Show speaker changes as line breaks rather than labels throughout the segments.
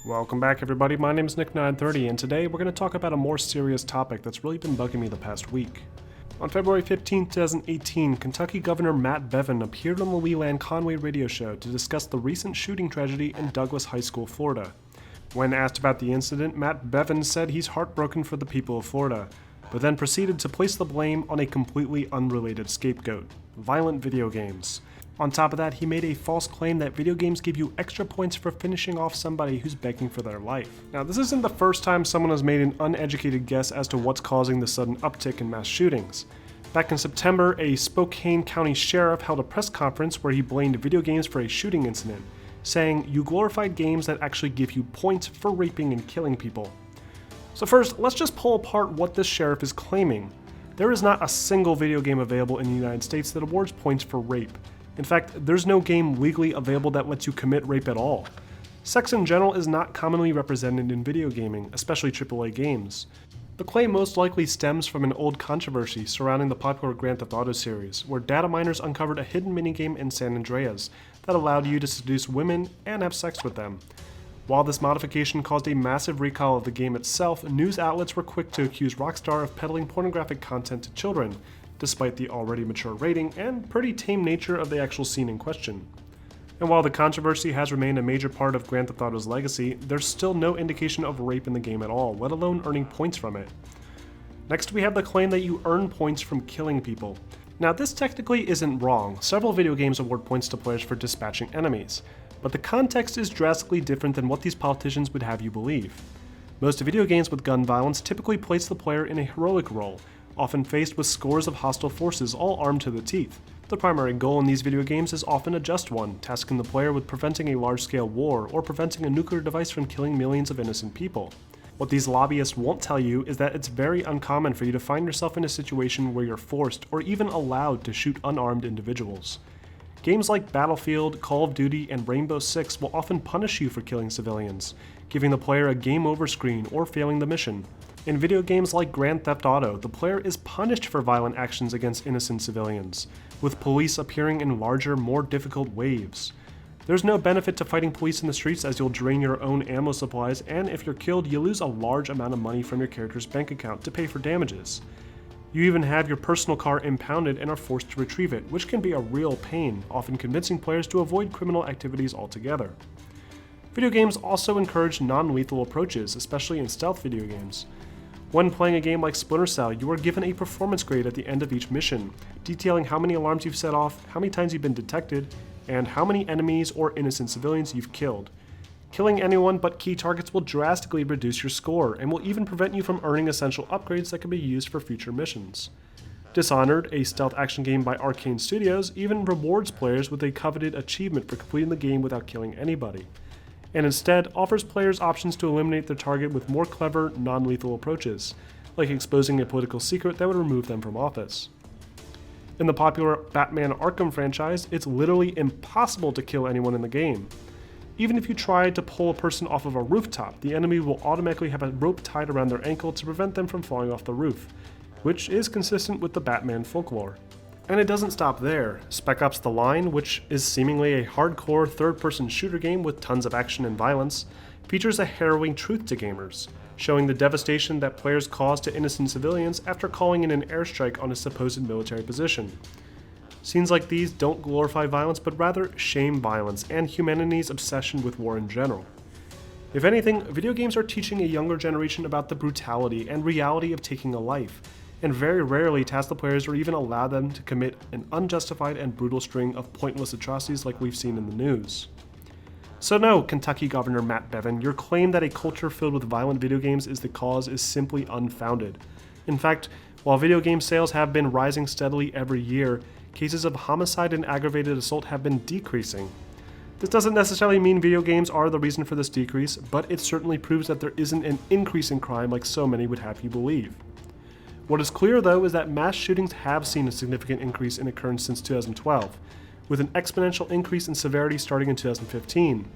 Welcome back everybody, my name is Nick930 and today we're going to talk about a more serious topic that's really been bugging me the past week. On February 15, 2018, Kentucky Governor Matt Bevin appeared on the Leland Conway radio show to discuss the recent shooting tragedy in Douglas High School, Florida. When asked about the incident, Matt Bevin said he's heartbroken for the people of Florida, but then proceeded to place the blame on a completely unrelated scapegoat: violent video games. On top of that, he made a false claim that video games give you extra points for finishing off somebody who's begging for their life. Now, this isn't the first time someone has made an uneducated guess as to what's causing the sudden uptick in mass shootings. Back in September, a Spokane County sheriff held a press conference where he blamed video games for a shooting incident, saying, "You glorified games that actually give you points for raping and killing people." So first, let's just pull apart what this sheriff is claiming. There is not a single video game available in the United States that awards points for rape. In fact, there's no game legally available that lets you commit rape at all. Sex in general is not commonly represented in video gaming, especially AAA games. The claim most likely stems from an old controversy surrounding the popular Grand Theft Auto series, where data miners uncovered a hidden minigame in San Andreas that allowed you to seduce women and have sex with them. While this modification caused a massive recall of the game itself, news outlets were quick to accuse Rockstar of peddling pornographic content to children, despite the already mature rating and pretty tame nature of the actual scene in question. And while the controversy has remained a major part of Grand Theft Auto's legacy, there's still no indication of rape in the game at all, let alone earning points from it. Next, we have the claim that you earn points from killing people. Now, this technically isn't wrong. Several video games award points to players for dispatching enemies, but the context is drastically different than what these politicians would have you believe. Most video games with gun violence typically place the player in a heroic role, often faced with scores of hostile forces all armed to the teeth. The primary goal in these video games is often a just one, tasking the player with preventing a large-scale war or preventing a nuclear device from killing millions of innocent people. What these lobbyists won't tell you is that it's very uncommon for you to find yourself in a situation where you're forced or even allowed to shoot unarmed individuals. Games like Battlefield, Call of Duty, and Rainbow Six will often punish you for killing civilians, giving the player a game over screen or failing the mission. In video games like Grand Theft Auto, the player is punished for violent actions against innocent civilians, with police appearing in larger, more difficult waves. There's no benefit to fighting police in the streets as you'll drain your own ammo supplies, and if you're killed, you lose a large amount of money from your character's bank account to pay for damages. You even have your personal car impounded and are forced to retrieve it, which can be a real pain, often convincing players to avoid criminal activities altogether. Video games also encourage non-lethal approaches, especially in stealth video games. When playing a game like Splinter Cell, you are given a performance grade at the end of each mission, detailing how many alarms you've set off, how many times you've been detected, and how many enemies or innocent civilians you've killed. Killing anyone but key targets will drastically reduce your score, and will even prevent you from earning essential upgrades that can be used for future missions. Dishonored, a stealth action game by Arcane Studios, even rewards players with a coveted achievement for completing the game without killing anybody, and instead offers players options to eliminate their target with more clever, non-lethal approaches, like exposing a political secret that would remove them from office. In the popular Batman Arkham franchise, it's literally impossible to kill anyone in the game. Even if you try to pull a person off of a rooftop, the enemy will automatically have a rope tied around their ankle to prevent them from falling off the roof, which is consistent with the Batman folklore. And it doesn't stop there. Spec Ops: The Line, which is seemingly a hardcore third-person shooter game with tons of action and violence, features a harrowing truth to gamers, showing the devastation that players cause to innocent civilians after calling in an airstrike on a supposed military position. Scenes like these don't glorify violence, but rather shame violence and humanity's obsession with war in general. If anything, video games are teaching a younger generation about the brutality and reality of taking a life, and very rarely task the players or even allow them to commit an unjustified and brutal string of pointless atrocities like we've seen in the news. So no, Kentucky Governor Matt Bevin, your claim that a culture filled with violent video games is the cause is simply unfounded. In fact, while video game sales have been rising steadily every year, cases of homicide and aggravated assault have been decreasing. This doesn't necessarily mean video games are the reason for this decrease, but it certainly proves that there isn't an increase in crime like so many would have you believe. What is clear, though, is that mass shootings have seen a significant increase in occurrence since 2012, with an exponential increase in severity starting in 2015.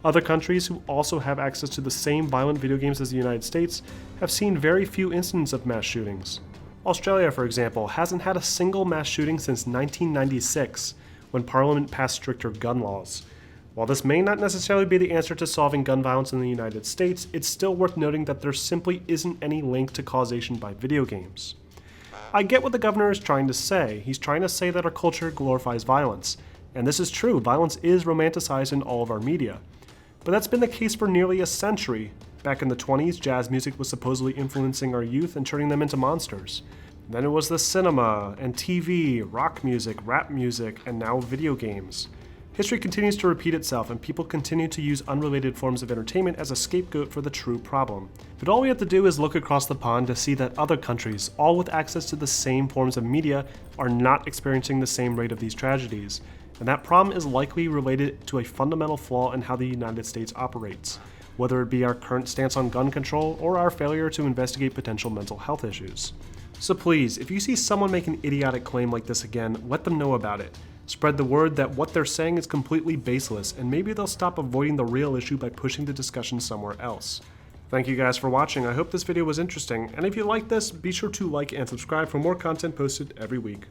Other countries who also have access to the same violent video games as the United States have seen very few incidents of mass shootings. Australia, for example, hasn't had a single mass shooting since 1996, when Parliament passed stricter gun laws. While this may not necessarily be the answer to solving gun violence in the United States, it's still worth noting that there simply isn't any link to causation by video games. I get what the governor is trying to say. He's trying to say that our culture glorifies violence. And this is true, violence is romanticized in all of our media. But that's been the case for nearly a century. Back in the 20s, jazz music was supposedly influencing our youth and turning them into monsters. Then it was the cinema and TV, rock music, rap music, and now video games. History continues to repeat itself, and people continue to use unrelated forms of entertainment as a scapegoat for the true problem. But all we have to do is look across the pond to see that other countries, all with access to the same forms of media, are not experiencing the same rate of these tragedies. And that problem is likely related to a fundamental flaw in how the United States operates, whether it be our current stance on gun control or our failure to investigate potential mental health issues. So please, if you see someone make an idiotic claim like this again, let them know about it. Spread the word that what they're saying is completely baseless, and maybe they'll stop avoiding the real issue by pushing the discussion somewhere else. Thank you guys for watching. I hope this video was interesting, and if you like this, be sure to like and subscribe for more content posted every week.